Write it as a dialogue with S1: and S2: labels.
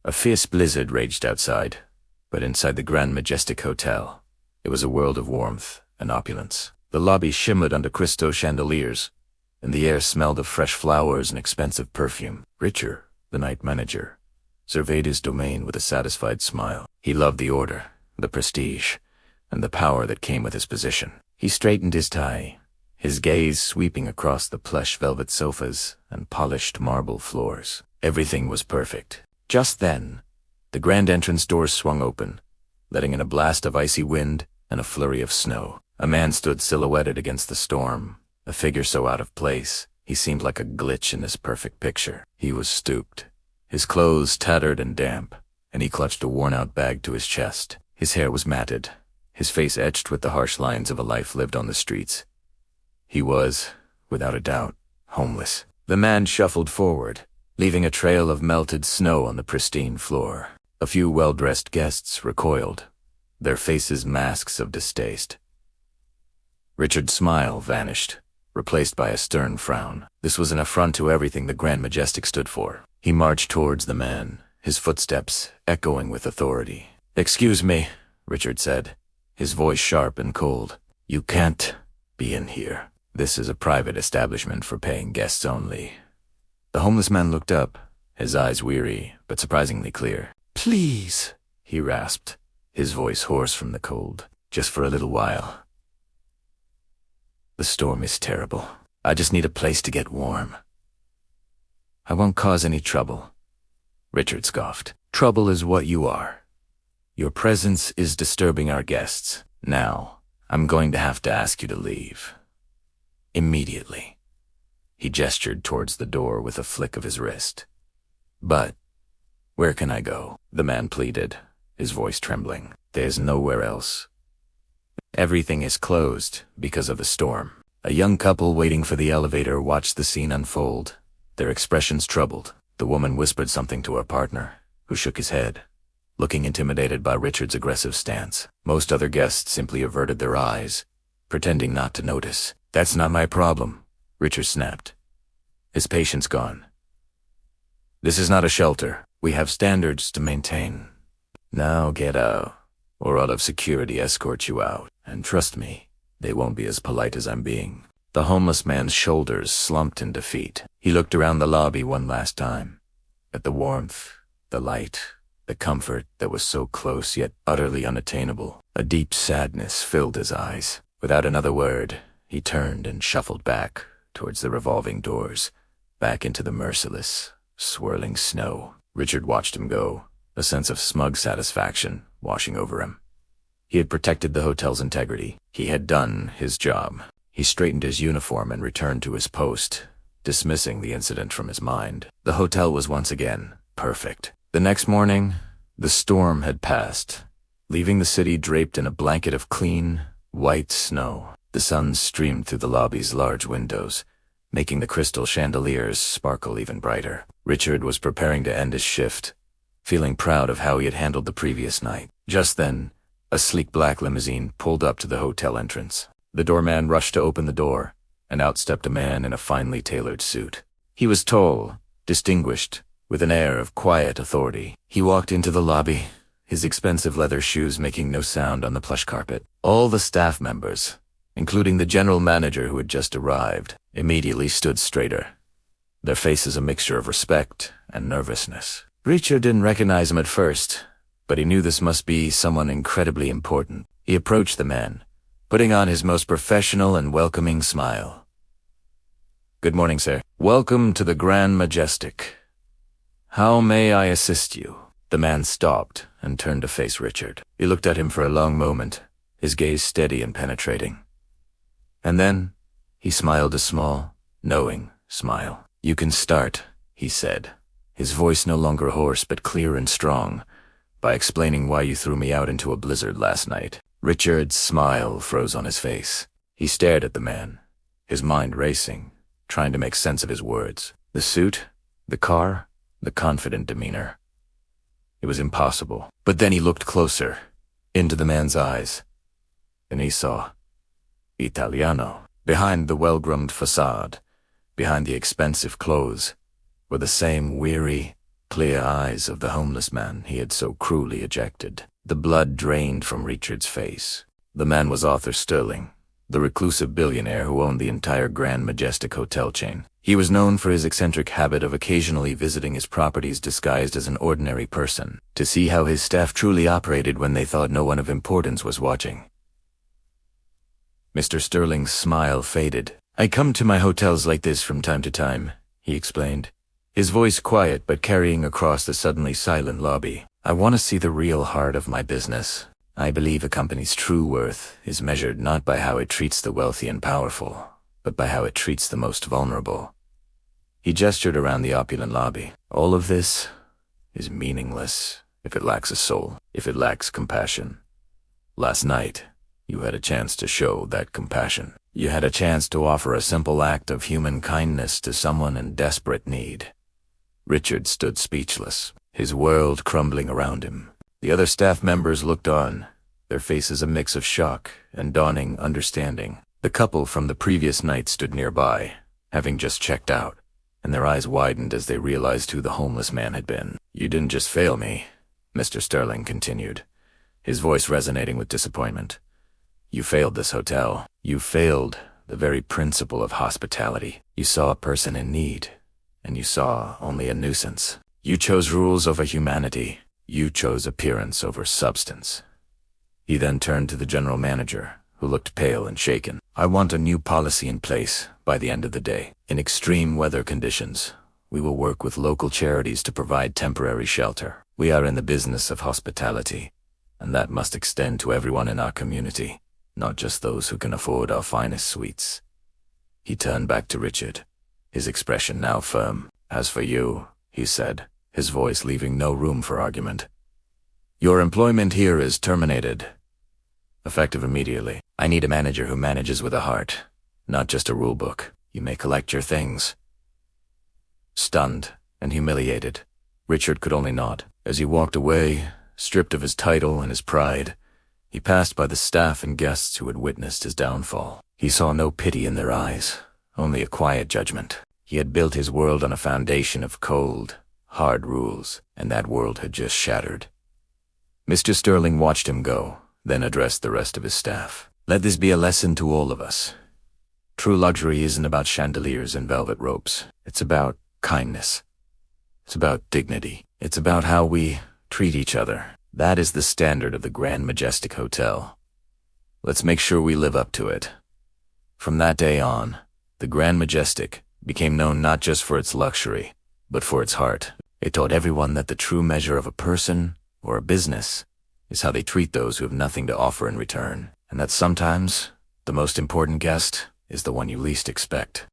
S1: A fierce blizzard raged outside, but inside the Grand Majestic Hotel, it was a world of warmth and opulence. The lobby shimmered under crystal chandeliers, and the air smelled of fresh flowers and expensive perfume. Richard, the night manager, surveyed his domain with a satisfied smile. He loved the order, the prestige, and the power that came with his position. He straightened his tie, his gaze sweeping across the plush velvet sofas and polished marble floors. Everything was perfect. Just then, the grand entrance doors swung open, letting in a blast of icy wind and a flurry of snow. A man stood silhouetted against the storm, a figure so out of place, he seemed like a glitch in this perfect picture. He was stooped, his clothes tattered and damp, and he clutched a worn-out bag to his chest. His hair was matted, his face etched with the harsh lines of a life lived on the streets. He was, without a doubt, homeless. The man shuffled forward, leaving a trail of melted snow on the pristine floor. A few well-dressed guests recoiled, their faces masks of distaste. Richard's smile vanished, replaced by a stern frown. This was an affront to everything the Grand Majestic stood for. He marched towards the man, his footsteps echoing with authority. "Excuse me," Richard said, his voice sharp and cold. "You can't be in here. This is a private establishment for paying guests only." The homeless man looked up, his eyes weary but surprisingly clear. "Please," he rasped, his voice hoarse from the cold. "Just for a little while. The storm is terrible. I just need a place to get warm." "I won't cause any trouble," Richard scoffed. "Trouble is what you are. Your presence is disturbing our guests. Now, I'm going to have to ask you to leave. Immediately." He gestured towards the door with a flick of his wrist. "But where can I go?" the man pleaded, his voice trembling. "There's nowhere else. Everything is closed because of the storm." A young couple waiting for the elevator watched the scene unfold, their expressions troubled. The woman whispered something to her partner, who shook his head, looking intimidated by Richard's aggressive stance. Most other guests simply averted their eyes, pretending not to notice. "That's not my problem," Richard snapped, his patience gone. "This is not a shelter. We have standards to maintain. Now get out, or I'll have security escort you out. And trust me, they won't be as polite as I'm being." The homeless man's shoulders slumped in defeat. He looked around the lobby one last time, at the warmth, the light, the comfort that was so close yet utterly unattainable. A deep sadness filled his eyes. Without another word, he turned and shuffled back towards the revolving doors, back into the merciless, swirling snow. Richard watched him go, a sense of smug satisfaction washing over him. He had protected the hotel's integrity. He had done his job. He straightened his uniform and returned to his post, dismissing the incident from his mind. The hotel was once again perfect. The next morning, the storm had passed, leaving the city draped in a blanket of clean, white snow. The sun streamed through the lobby's large windows, making the crystal chandeliers sparkle even brighter. Richard was preparing to end his shift, feeling proud of how he had handled the previous night. Just then, a sleek black limousine pulled up to the hotel entrance. The doorman rushed to open the door, and out stepped a man in a finely tailored suit. He was tall, distinguished, with an air of quiet authority. He walked into the lobby, his expensive leather shoes making no sound on the plush carpet. All the staff members, including the general manager who had just arrived, immediately stood straighter, their faces a mixture of respect and nervousness. Richard didn't recognize him at first, but he knew this must be someone incredibly important. He approached the man, putting on his most professional and welcoming smile. "Good morning, sir. Welcome to the Grand Majestic. How may I assist you?" The man stopped and turned to face Richard. He looked at him for a long moment, his gaze steady and penetrating. And then, he smiled a small, knowing smile. "You can start," he said, his voice no longer hoarse but clear and strong, "by explaining why you threw me out into a blizzard last night." Richard's smile froze on his face. He stared at the man, his mind racing, trying to make sense of his words. The suit, the car, the confident demeanor. It was impossible. But then he looked closer, into the man's eyes, and he saw Italiano. Behind the well-groomed facade, behind the expensive clothes, were the same weary, clear eyes of the homeless man he had so cruelly ejected. The blood drained from Richard's face. The man was Arthur Sterling, the reclusive billionaire who owned the entire Grand Majestic hotel chain. He was known for his eccentric habit of occasionally visiting his properties disguised as an ordinary person, to see how his staff truly operated when they thought no one of importance was watching. Mr. Sterling's smile faded. "I come to my hotels like this from time to time," he explained, his voice quiet but carrying across the suddenly silent lobby. "I want to see the real heart of my business. I believe a company's true worth is measured not by how it treats the wealthy and powerful, but by how it treats the most vulnerable." He gestured around the opulent lobby. "All of this is meaningless if it lacks a soul, if it lacks compassion. Last night, you had a chance to show that compassion. You had a chance to offer a simple act of human kindness to someone in desperate need." Richard stood speechless, his world crumbling around him. The other staff members looked on, their faces a mix of shock and dawning understanding. The couple from the previous night stood nearby, having just checked out, and their eyes widened as they realized who the homeless man had been. "You didn't just fail me," Mr. Sterling continued, his voice resonating with disappointment. "You failed this hotel. You failed the very principle of hospitality. You saw a person in need, and you saw only a nuisance. You chose rules over humanity. You chose appearance over substance." He then turned to the general manager, who looked pale and shaken. "I want a new policy in place by the end of the day. In extreme weather conditions, we will work with local charities to provide temporary shelter. We are in the business of hospitality, and that must extend to everyone in our community, not just those who can afford our finest suites." He turned back to Richard, his expression now firm. "As for you," he said, his voice leaving no room for argument, "your employment here is terminated, effective immediately. I need a manager who manages with a heart, not just a rule book. You may collect your things." Stunned and humiliated, Richard could only nod. As he walked away, stripped of his title and his pride, he passed by the staff and guests who had witnessed his downfall. He saw no pity in their eyes, only a quiet judgment. He had built his world on a foundation of cold, hard rules, and that world had just shattered. Mr. Sterling watched him go, then addressed the rest of his staff. "Let this be a lesson to all of us. True luxury isn't about chandeliers and velvet ropes. It's about kindness. It's about dignity. It's about how we treat each other. That is the standard of the Grand Majestic Hotel. Let's make sure we live up to it." From that day on, the Grand Majestic became known not just for its luxury, but for its heart. It taught everyone that the true measure of a person or a business is how they treat those who have nothing to offer in return, and that sometimes the most important guest is the one you least expect.